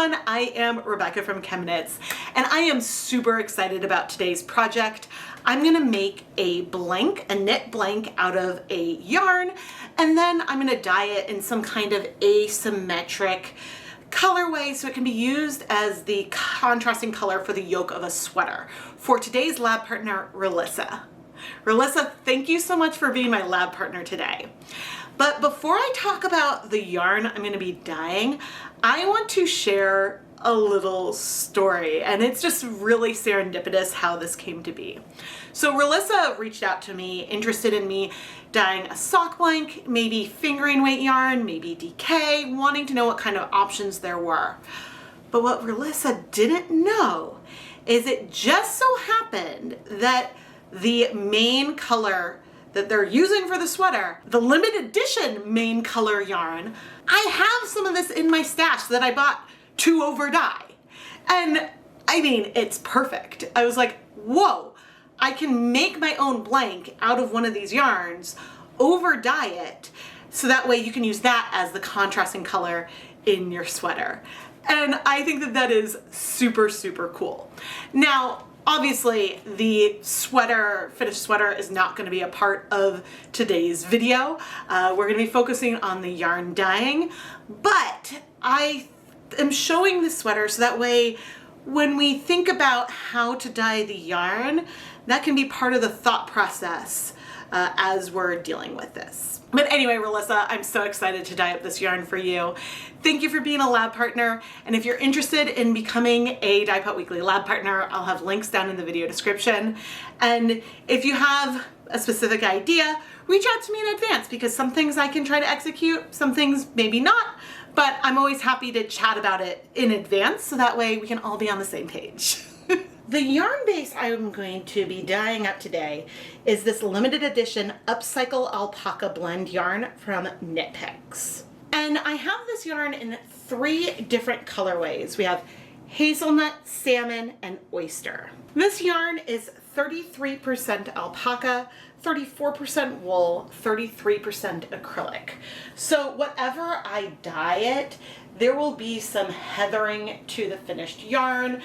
everyone, I am Rebecca from ChemKnits, and I am super excited about today's project. I'm gonna make a knit blank out of a yarn, and then I'm gonna dye it in some kind of asymmetric colorway so it can be used as the contrasting color for the yoke of a sweater for today's lab partner, Relissa. Relissa, thank you so much for being my lab partner today. But before I talk about the yarn I'm going to be dyeing, I want to share a little story, and it's just really serendipitous how this came to be. So Relissa reached out to me, interested in me dyeing a sock blank, maybe fingering weight yarn, maybe DK, wanting to know what kind of options there were. But what Relissa didn't know is it just so happened that the main color that they're using for the sweater, the limited edition main color yarn, I have some of this in my stash that I bought to over dye. And I mean, it's perfect. I was like, whoa, I can make my own blank out of one of these yarns, over dye it, so that way you can use that as the contrasting color in your sweater. And I think that that is super, super cool. Now, obviously, the finished sweater is not going to be a part of today's video. We're going to be focusing on the yarn dyeing, but I am showing the sweater so that way when we think about how to dye the yarn, that can be part of the thought process as we're dealing with this. But anyway, Relissa, I'm so excited to dye up this yarn for you. Thank you for being a lab partner. And if you're interested in becoming a Dyepot Weekly lab partner, I'll have links down in the video description. And if you have a specific idea, reach out to me in advance because some things I can try to execute, some things maybe not, but I'm always happy to chat about it in advance so that way we can all be on the same page. The yarn base I'm going to be dyeing up today is this limited edition Upcycle Alpaca blend yarn from KnitPicks. And I have this yarn in 3 different colorways. We have hazelnut, salmon, and oyster. This yarn is 33% alpaca, 34% wool, 33% acrylic. So whatever I dye it, there will be some heathering to the finished yarn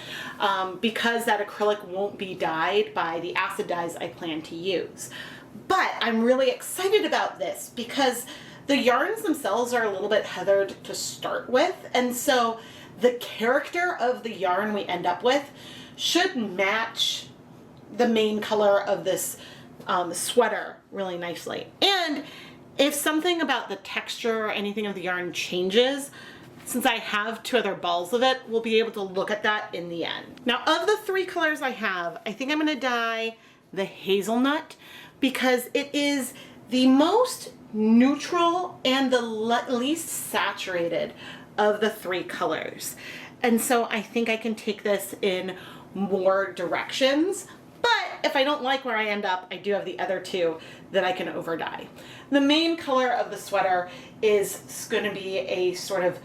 because that acrylic won't be dyed by the acid dyes I plan to use. But I'm really excited about this because the yarns themselves are a little bit heathered to start with, and so the character of the yarn we end up with should match the main color of this sweater really nicely. And if something about the texture or anything of the yarn changes, since I have 2 other balls of it, we'll be able to look at that in the end. Now, of the 3 colors I have, I think I'm gonna dye the hazelnut because it is the most neutral and the least saturated of the 3 colors. And so I think I can take this in more directions. But if I don't like where I end up, I do have the other 2 that I can over dye. The main color of the sweater is going to be a sort of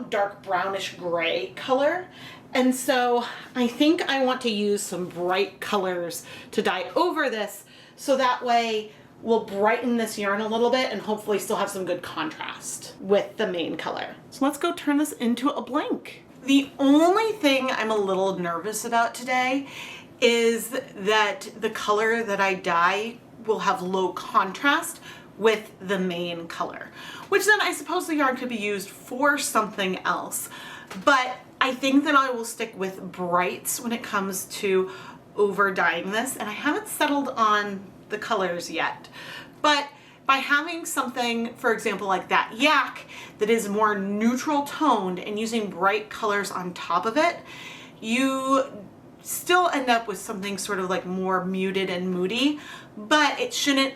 dark brownish gray color. And so I think I want to use some bright colors to dye over this so that way we'll brighten this yarn a little bit and hopefully still have some good contrast with the main color. So let's go turn this into a blank. The only thing I'm a little nervous about today is that the color that I dye will have low contrast with the main color, which then I suppose the yarn could be used for something else. But I think that I will stick with brights when it comes to over dyeing this, and I haven't settled on the colors yet. But by having something, for example, like that yak that is more neutral toned and using bright colors on top of it, you still end up with something sort of like more muted and moody, but it shouldn't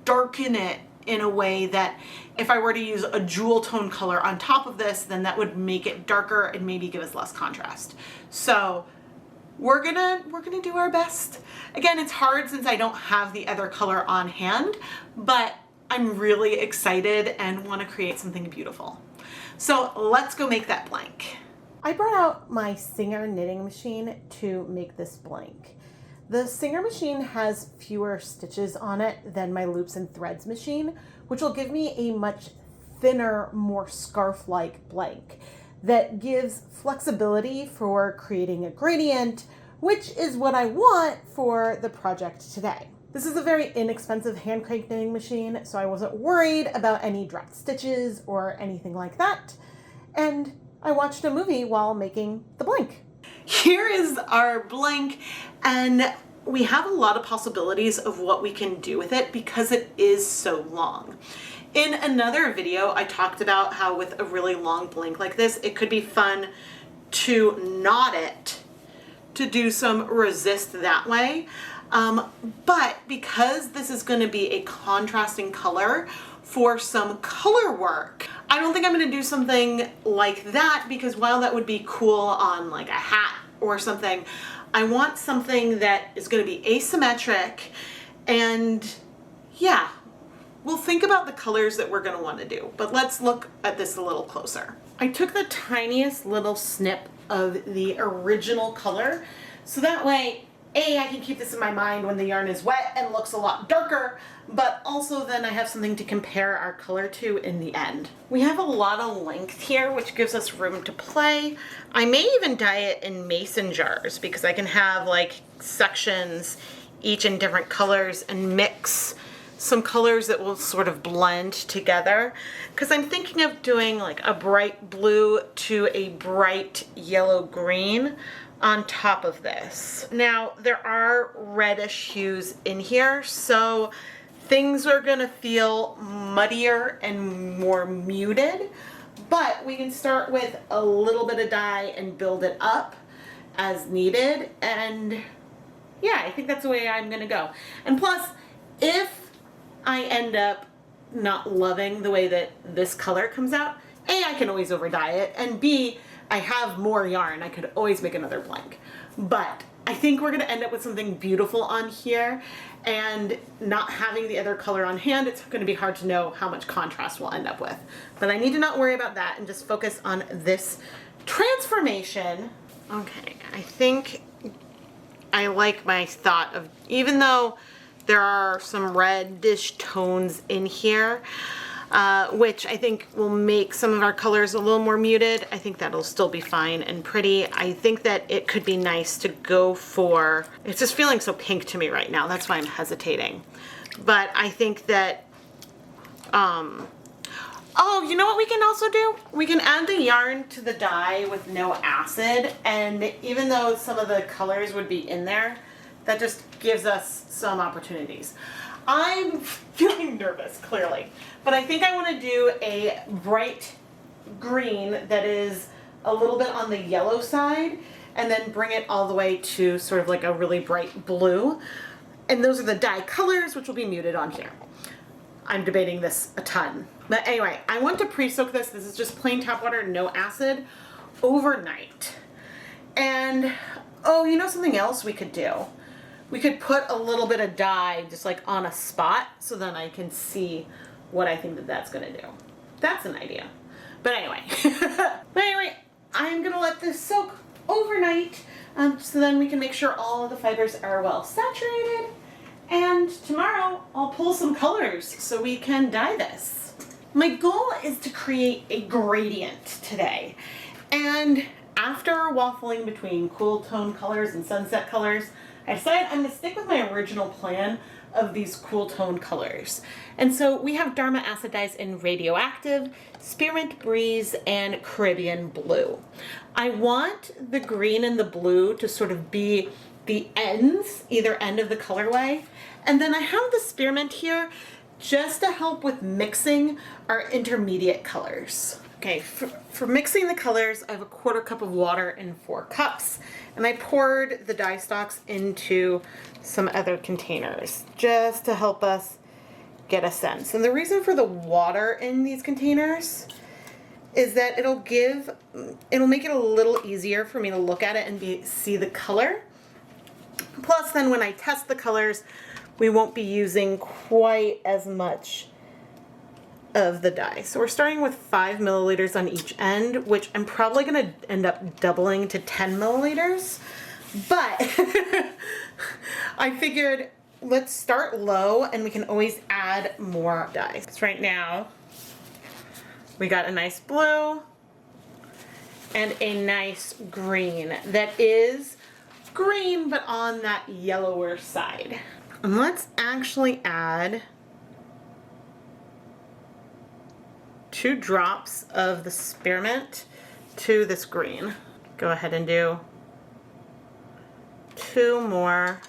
darken it in a way that if I were to use a jewel tone color on top of this, then that would make it darker and maybe give us less contrast. So we're gonna do our best. Again, it's hard since I don't have the other color on hand, but I'm really excited and want to create something beautiful. So let's go make that blank. I brought out my Singer knitting machine to make this blank. The Singer machine has fewer stitches on it than my Loops and Threads machine, which will give me a much thinner, more scarf-like blank. that gives flexibility for creating a gradient, which is what I want for the project today. This is a very inexpensive hand crank knitting machine, so I wasn't worried about any dropped stitches or anything like that. And I watched a movie while making the blank. Here is our blank, and we have a lot of possibilities of what we can do with it because it is so long. In another video, I talked about how with a really long blank like this, it could be fun to knot it to do some resist that way. But because this is going to be a contrasting color for some color work, I don't think I'm going to do something like that, because while that would be cool on like a hat or something, I want something that is going to be asymmetric. And yeah, we'll think about the colors that we're going to want to do, but let's look at this a little closer. I took the tiniest little snip of the original color, so that way, I can keep this in my mind when the yarn is wet and looks a lot darker, but also then I have something to compare our color to in the end. We have a lot of length here, which gives us room to play. I may even dye it in mason jars because I can have like sections each in different colors and mix some colors that will sort of blend together, because I'm thinking of doing like a bright blue to a bright yellow green on top of this. Now there are reddish hues in here, so things are gonna feel muddier and more muted, but we can start with a little bit of dye and build it up as needed. And yeah, I think that's the way I'm gonna go. And plus, if I end up not loving the way that this color comes out, I can always over dye it, and B, I have more yarn. I could always make another blank. But I think we're gonna end up with something beautiful on here, and not having the other color on hand, it's gonna be hard to know how much contrast we'll end up with. But I need to not worry about that and just focus on this transformation. Okay, I think I like my thought of, even though there are some reddish tones in here, which I think will make some of our colors a little more muted, I think that'll still be fine and pretty. I think that it could be nice to go for, it's just feeling so pink to me right now, that's why I'm hesitating. But I think that, oh, you know what we can also do? We can add the yarn to the dye with no acid, and even though some of the colors would be in there, that just gives us some opportunities. I'm feeling nervous, clearly, but I think I want to do a bright green that is a little bit on the yellow side, and then bring it all the way to sort of like a really bright blue. And those are the dye colors, which will be muted on here. I'm debating this a ton. But anyway, I want to pre-soak this. This is just plain tap water, no acid, overnight. And, oh, you know something else we could do? We could put a little bit of dye just like on a spot, so then I can see what I think that that's gonna do. That's an idea. But anyway, I'm gonna let this soak overnight, so then we can make sure all of the fibers are well saturated. And tomorrow I'll pull some colors so we can dye this. My goal is to create a gradient today. And after waffling between cool tone colors and sunset colors, I decided I'm going to stick with my original plan of these cool tone colors. And so we have Dharma acid dyes in Radioactive, Spearmint Breeze, and Caribbean Blue. I want the green and the blue to sort of be the ends, either end of the colorway. And then I have the spearmint here just to help with mixing our intermediate colors. Okay, for mixing the colors, I have a 1/4 cup of water in 4 cups, and I poured the dye stalks into some other containers just to help us get a sense. And the reason for the water in these containers is that it'll make it a little easier for me to look at it and see the color. Plus, then when I test the colors, we won't be using quite as much of the dye. So we're starting with 5 milliliters on each end, which I'm probably going to end up doubling to 10 milliliters. But I figured let's start low and we can always add more dye. So right now we got a nice blue, and a nice green that is green but on that yellower side. And let's actually add 2 drops of the spearmint to this green. Go ahead and do 2 more.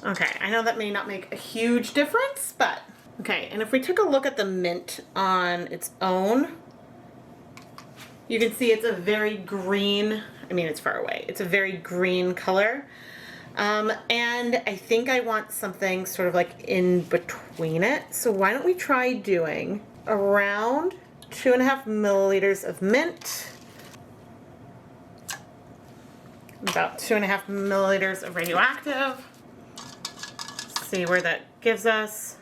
Okay, I know that may not make a huge difference, but okay, and if we took a look at the mint on its own, you can see it's a very green, I mean it's far away, it's a very green color. And I think I want something sort of like in between it. So why don't we try doing around 2.5 milliliters of mint, about 2.5 milliliters of radioactive. See where that gives us.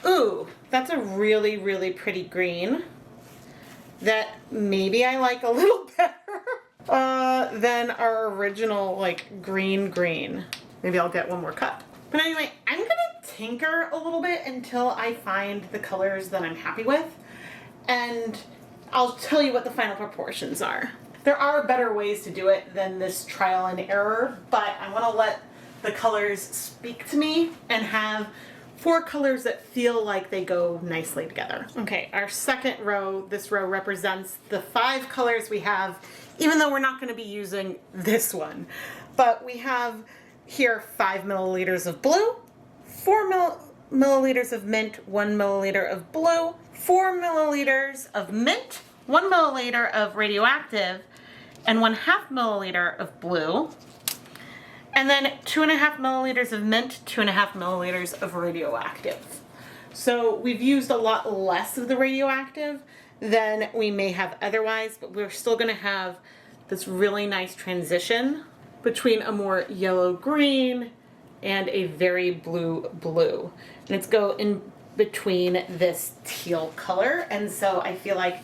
Ooh, that's a really, really pretty green that maybe I like a little better than our original like green. Maybe I'll get one more cup. But anyway, I'm gonna tinker a little bit until I find the colors that I'm happy with, and I'll tell you what the final proportions are. There are better ways to do it than this trial and error, but I want to let the colors speak to me and have 4 colors that feel like they go nicely together. Okay, our second row, this row represents the 5 colors we have, even though we're not going to be using this one. But we have here 5 milliliters of blue, 4 milliliters of mint, 1 milliliter of blue, 4 milliliters of mint, 1 milliliter of radioactive, and 1/2 milliliter of blue. And then 2.5 milliliters of mint, 2.5 milliliters of radioactive. So we've used a lot less of the radioactive than we may have otherwise, but we're still going to have this really nice transition between a more yellow-green and a very blue. And it's go in between this teal color, and so I feel like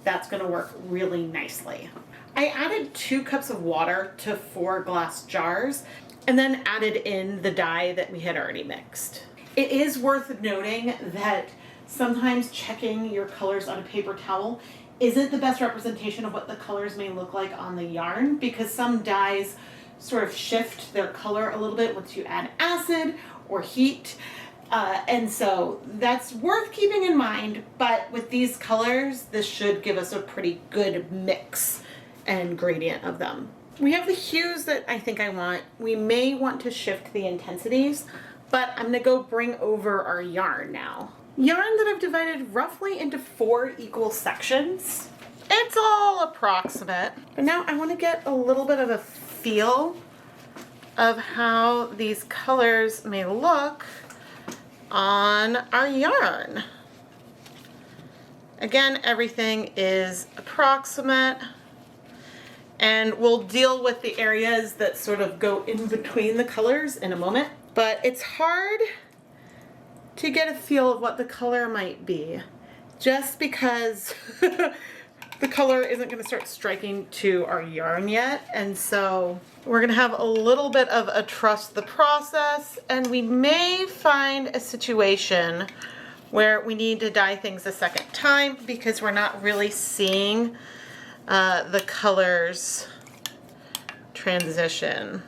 that's going to work really nicely. I added 2 cups of water to 4 glass jars and then added in the dye that we had already mixed. It is worth noting that sometimes checking your colors on a paper towel isn't the best representation of what the colors may look like on the yarn, because some dyes sort of shift their color a little bit once you add acid or heat. And so that's worth keeping in mind, but with these colors, this should give us a pretty good mix and gradient of them. We have the hues that I think I want. We may want to shift the intensities, but I'm gonna go bring over our yarn now. Yarn that I've divided roughly into 4 equal sections. It's all approximate, but now I want to get a little bit of a feel of how these colors may look on our yarn. Again, everything is approximate, and we'll deal with the areas that sort of go in between the colors in a moment. But it's hard to get a feel of what the color might be, just because the color isn't going to start striking to our yarn yet. And so we're going to have a little bit of a trust the process, and we may find a situation where we need to dye things a second time because we're not really seeing the colors transition.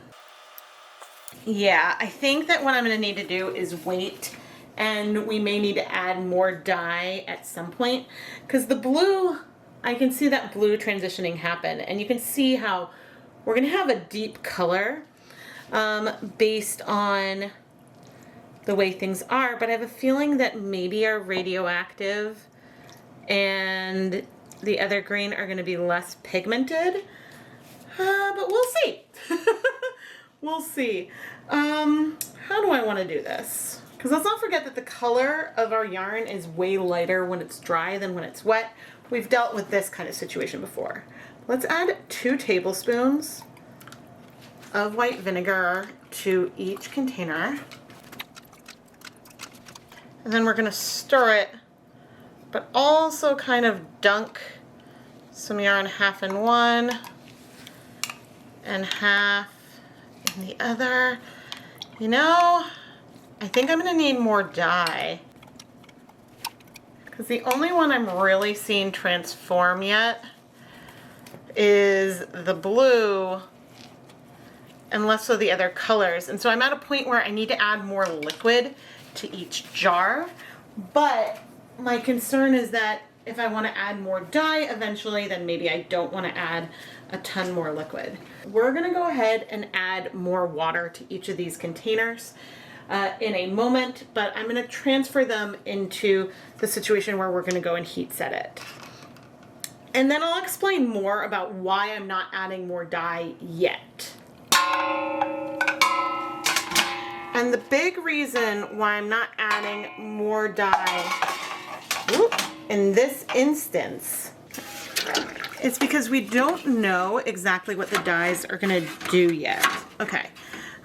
Yeah, I think that what I'm going to need to do is wait, and we may need to add more dye at some point, because the blue, I can see that blue transitioning happen, and you can see how we're going to have a deep color based on the way things are, but I have a feeling that maybe our radioactive and the other green are going to be less pigmented, but we'll see. We'll see. How do I want to do this? Because let's not forget that the color of our yarn is way lighter when it's dry than when it's wet. We've dealt with this kind of situation before. Let's add 2 tablespoons of white vinegar to each container. And then we're going to stir it, but also kind of dunk some yarn half in one and half in the other. You know, I think I'm going to need more dye, because the only one I'm really seeing transform yet is the blue and less so the other colors. And so I'm at a point where I need to add more liquid to each jar, but my concern is that if I want to add more dye eventually, then maybe I don't want to add a ton more liquid. We're going to go ahead and add more water to each of these containers in a moment, but I'm going to transfer them into the situation where we're going to go and heat set it. And then I'll explain more about why I'm not adding more dye yet. And the big reason why I'm not adding more dye in this instance is because we don't know exactly what the dyes are going to do yet. Okay,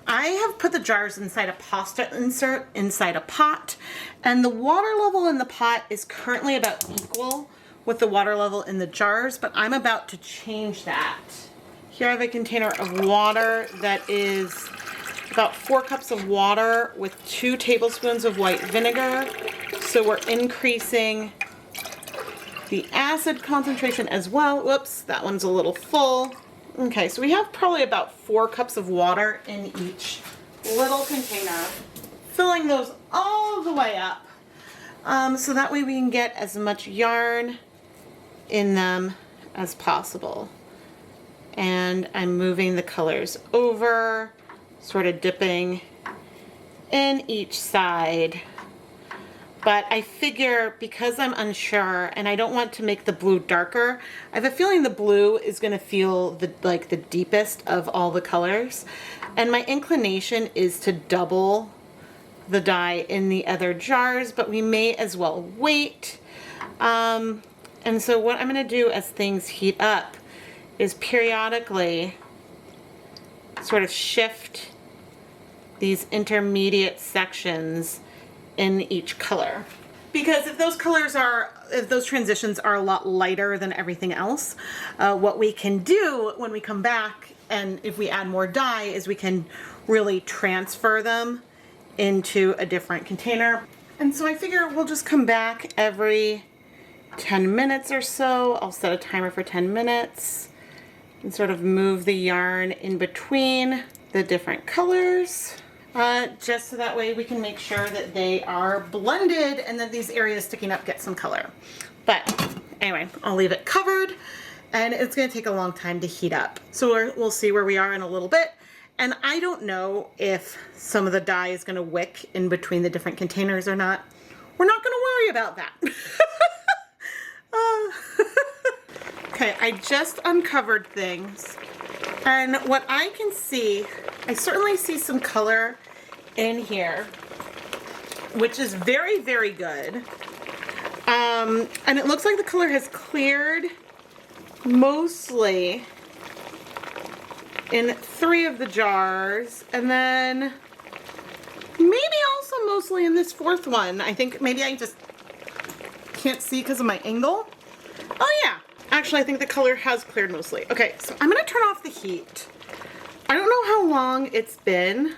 I have put the jars inside a pasta insert inside a pot, and the water level in the pot is currently about equal with the water level in the jars, but I'm about to change that. Here I have a container of water that is about 4 cups of water with 2 tablespoons of white vinegar. So we're increasing the acid concentration as well. Whoops, that one's a little full. Okay, so we have probably about 4 cups of water in each little container, filling those all the way up. So that way we can get as much yarn in them as possible. And I'm moving the colors over, sort of dipping in each side. But I figure because I'm unsure and I don't want to make the blue darker, I have a feeling the blue is going to feel like the deepest of all the colors. And my inclination is to double the dye in the other jars, but we may as well wait. And so what I'm going to do as things heat up is periodically sort of shift these intermediate sections in each color. Because if those transitions are a lot lighter than everything else, what we can do when we come back and if we add more dye is we can really transfer them into a different container. And so I figure we'll just come back every 10 minutes or so. I'll set a timer for 10 minutes and sort of move the yarn in between the different colors. Just so that way we can make sure that they are blended and that these areas sticking up get some color. But anyway, I'll leave it covered and it's going to take a long time to heat up. So we'll see where we are in a little bit. And I don't know if some of the dye is going to wick in between the different containers or not. We're not going to worry about that. Okay, I just uncovered things. And what I can see, I certainly see some color in here, which is very, very good. And it looks like the color has cleared mostly in 3 of the jars, and then maybe also mostly in this 4th one. I think maybe I just can't see because of my angle. Oh yeah, actually I think the color has cleared mostly. Okay, so I'm gonna turn off the heat. I don't know how long it's been.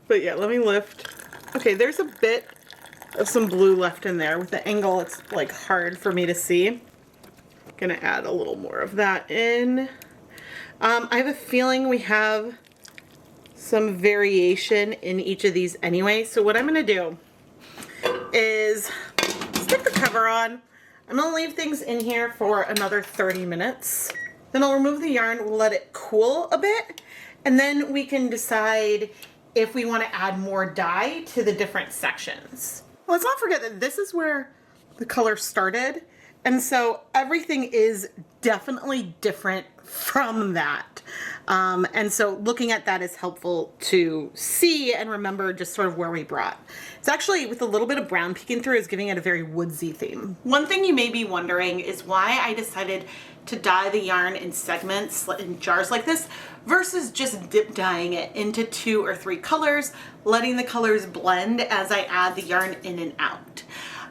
But yeah, let me lift. Okay, there's a bit of some blue left in there. With the angle, it's like hard for me to see. Gonna add a little more of that in. I have a feeling we have some variation in each of these anyway. So what I'm gonna do is stick the cover on. I'm gonna leave things in here for another 30 minutes. Then I'll remove the yarn, we'll let it cool a bit, and then we can decide if we want to add more dye to the different sections. Let's not forget that this is where the color started, and so everything is definitely different from that. And so looking at that is helpful to see and remember just sort of where we brought. It's actually, with a little bit of brown peeking through, is giving it a very woodsy theme. One thing you may be wondering is why I decided to dye the yarn in segments, in jars like this, versus just dip dyeing it into 2 or 3 colors, letting the colors blend as I add the yarn in and out.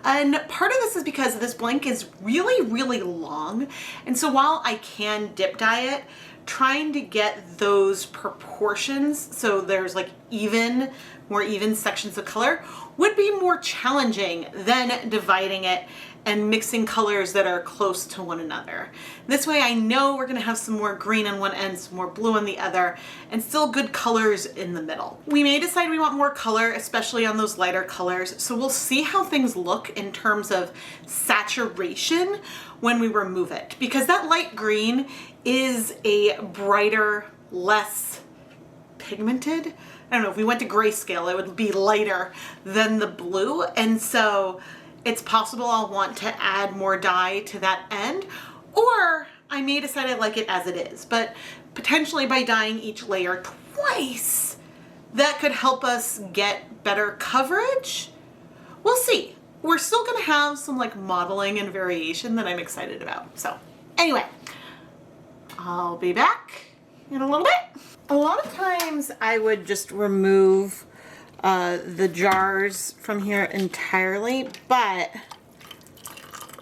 And part of this is because this blank is really, really long. And so while I can dip dye it, trying to get those proportions, so there's like more even sections of color, would be more challenging than dividing it and mixing colors that are close to one another. This way I know we're gonna have some more green on one end, some more blue on the other, and still good colors in the middle. We may decide we want more color, especially on those lighter colors, so we'll see how things look in terms of saturation when we remove it. Because that light green is a brighter, less pigmented. I don't know, if we went to grayscale, it would be lighter than the blue. And so it's possible I'll want to add more dye to that end, or I may decide I like it as it is. But potentially by dyeing each layer twice, that could help us get better coverage. We'll see. We're still gonna have some like modeling and variation that I'm excited about. So anyway, I'll be back in a little bit. A lot of times I would just remove the jars from here entirely, but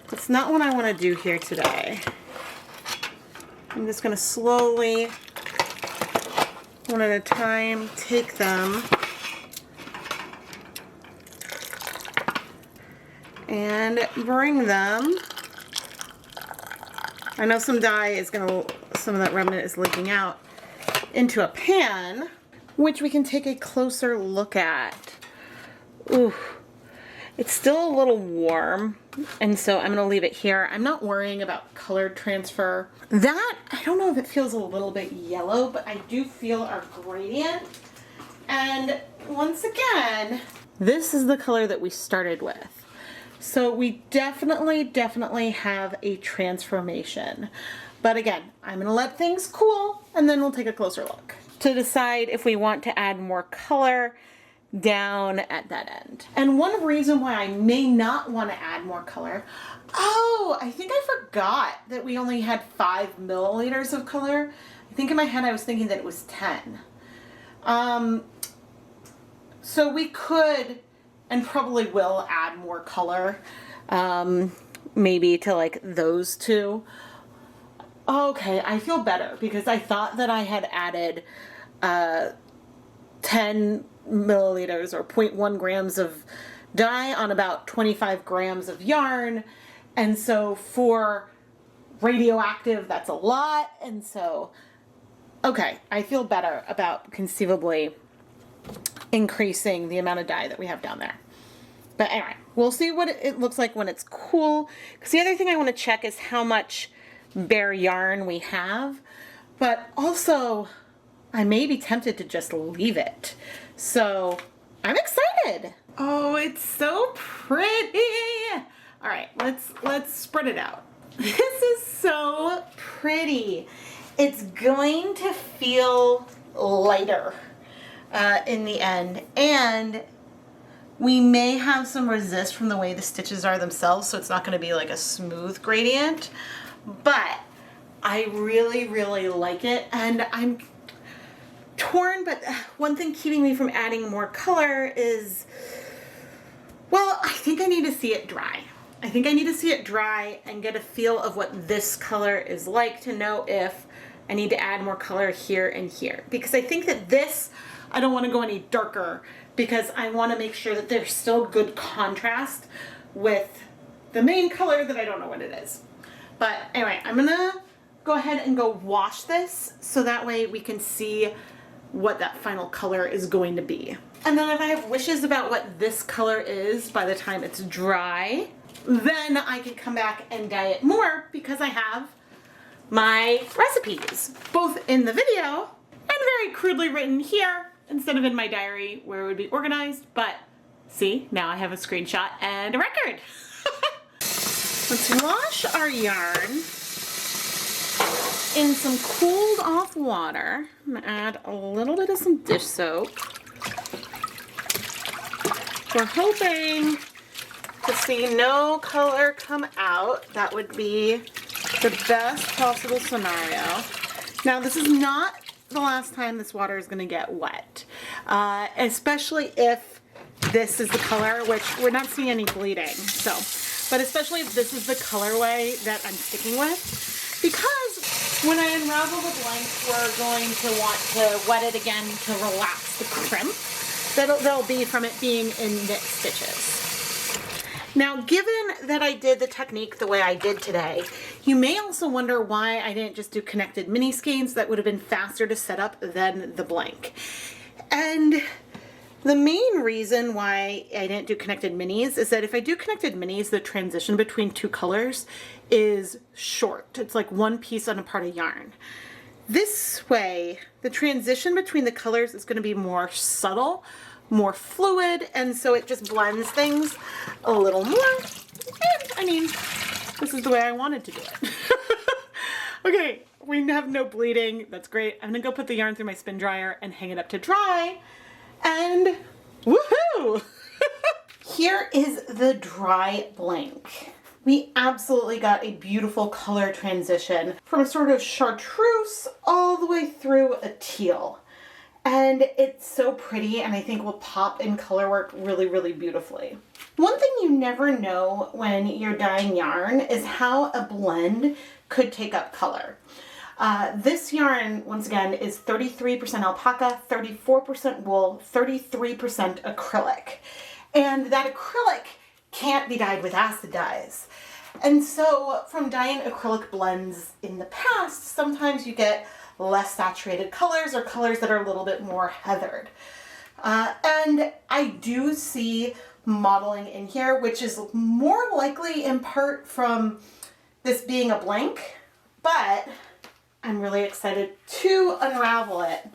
that's not what I want to do here today. I'm just going to slowly, one at a time, take them and bring them. I know some dye is going to, some of that remnant is leaking out, into a pan, which we can take a closer look at. Ooh, it's still a little warm, and so I'm gonna leave it here. I'm not worrying about color transfer. That, I don't know if it feels a little bit yellow, but I do feel our gradient. And once again, this is the color that we started with. So we definitely have a transformation. But again, I'm gonna let things cool and then we'll take a closer look to decide if we want to add more color down at that end. And one reason why I may not want to add more color, oh, I think I forgot that we only had 5 milliliters of color. I think in my head I was thinking that it was 10. So we could and probably will add more color, maybe to like those two. Okay, I feel better because I thought that I had added 10 milliliters or 0.1 grams of dye on about 25 grams of yarn. And so for radioactive, that's a lot. And so, okay, I feel better about conceivably increasing the amount of dye that we have down there. But anyway, we'll see what it looks like when it's cool. Because the other thing I want to check is how much bare yarn we have, but also I may be tempted to just leave it. So I'm excited. Oh, it's so pretty. All right, let's spread it out. This is so pretty. It's going to feel lighter in the end, and we may have some resist from the way the stitches are themselves, so it's not going to be like a smooth gradient. But I really like it, and I'm torn, but one thing keeping me from adding more color is, well, I think I need to see it dry. I think I need to see it dry and get a feel of what this color is like to know if I need to add more color here and here. Because I think that this, I don't want to go any darker because I want to make sure that there's still good contrast with the main color that I don't know what it is. But anyway, I'm gonna go ahead and go wash this so that way we can see what that final color is going to be. And then if I have wishes about what this color is by the time it's dry, then I can come back and dye it more because I have my recipes, both in the video and very crudely written here instead of in my diary where it would be organized. But see, now I have a screenshot and a record. Let's wash our yarn in some cooled off water. I'm gonna add a little bit of some dish soap. We're hoping to see no color come out. That would be the best possible scenario. Now, this is not the last time this water is gonna get wet, especially if this is the color, which we're not seeing any bleeding, so. But especially if this is the colorway that I'm sticking with, because when I unravel the blank, we're going to want to wet it again to relax the crimp that'll be from it being in knit stitches. Now, given that I did the technique the way I did today, you may also wonder why I didn't just do connected mini skeins. That would have been faster to set up than the blank. And the main reason why I didn't do connected minis is that if I do connected minis, the transition between two colors is short. It's like one piece on a part of yarn. This way, the transition between the colors is going to be more subtle, more fluid, and so it just blends things a little more. And, I mean, this is the way I wanted to do it. Okay, we have no bleeding. That's great. I'm gonna go put the yarn through my spin dryer and hang it up to dry. And woohoo! Here is the dry blank. We absolutely got a beautiful color transition from sort of chartreuse all the way through a teal. And it's so pretty, and I think will pop in color work really, really beautifully. One thing you never know when you're dyeing yarn is how a blend could take up color. This yarn, once again, is 33% alpaca, 34% wool, 33% acrylic. And that acrylic can't be dyed with acid dyes. And so from dyeing acrylic blends in the past, sometimes you get less saturated colors or colors that are a little bit more heathered. And I do see mottling in here, which is more likely in part from this being a blank, but I'm really excited to unravel it.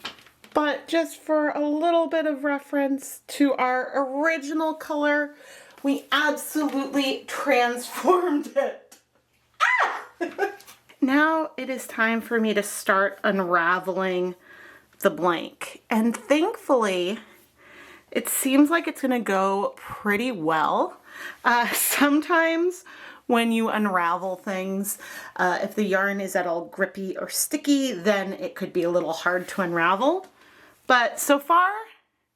But just for a little bit of reference to our original color, we absolutely transformed it. Ah! Now it is time for me to start unraveling the blank. And thankfully, it seems like it's gonna go pretty well. Sometimes when you unravel things, if the yarn is at all grippy or sticky, then it could be a little hard to unravel. But so far,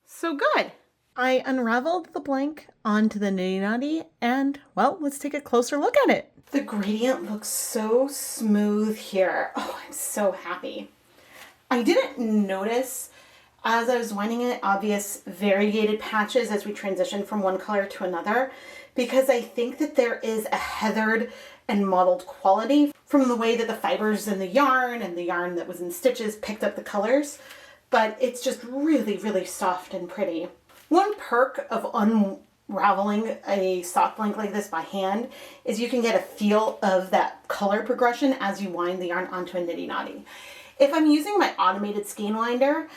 so good. I unraveled the blank onto the Nitty Nutty, and well, let's take a closer look at it. The gradient looks so smooth here. Oh, I'm so happy. I didn't notice as I was winding it obvious variegated patches as we transition from one color to another, because I think that there is a heathered and mottled quality from the way that the fibers in the yarn and the yarn that was in stitches picked up the colors, but it's just really, really soft and pretty. One perk of unraveling a soft blank like this by hand is you can get a feel of that color progression as you wind the yarn onto a Nitty Nutty. If I'm using my automated skein winder,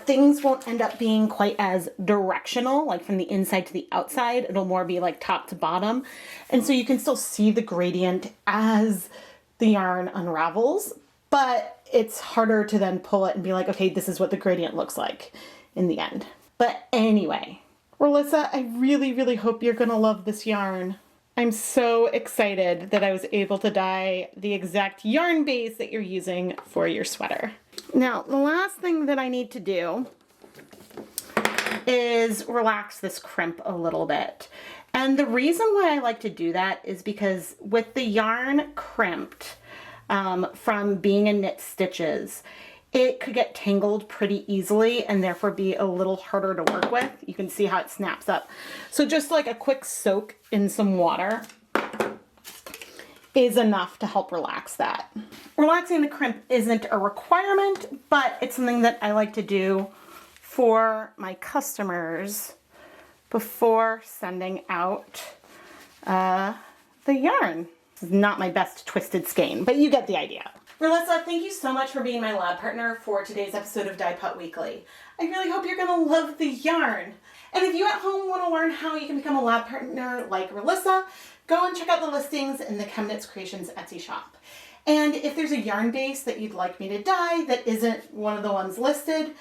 things won't end up being quite as directional, like from the inside to the outside. It'll more be like top to bottom. And so you can still see the gradient as the yarn unravels, but it's harder to then pull it and be like, okay, this is what the gradient looks like in the end. But anyway, Relissa, I really, really hope you're gonna love this yarn. I'm so excited that I was able to dye the exact yarn base that you're using for your sweater. Now, the last thing that I need to do is relax this crimp a little bit. And the reason why I like to do that is because with the yarn crimped from being in knit stitches, it could get tangled pretty easily and therefore be a little harder to work with. You can see how it snaps up. So just like a quick soak in some water is enough to help relax that. Relaxing the crimp isn't a requirement, but it's something that I like to do for my customers before sending out the yarn. This is not my best twisted skein, but you get the idea. Relissa, thank you so much for being my lab partner for today's episode of Dyepot Weekly. I really hope you're gonna love the yarn. And if you at home want to learn how you can become a lab partner like Relissa, go and check out the listings in the ChemKnits Creations Etsy shop. And if there's a yarn base that you'd like me to dye that isn't one of the ones listed,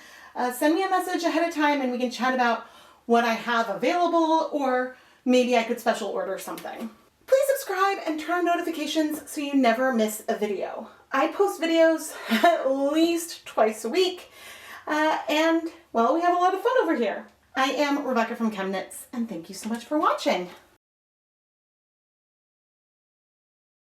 send me a message ahead of time and we can chat about what I have available, or maybe I could special order something. Please subscribe and turn on notifications so you never miss a video. I post videos at least twice a week, and well, we have a lot of fun over here. I am Rebecca from ChemKnits, and thank you so much for watching.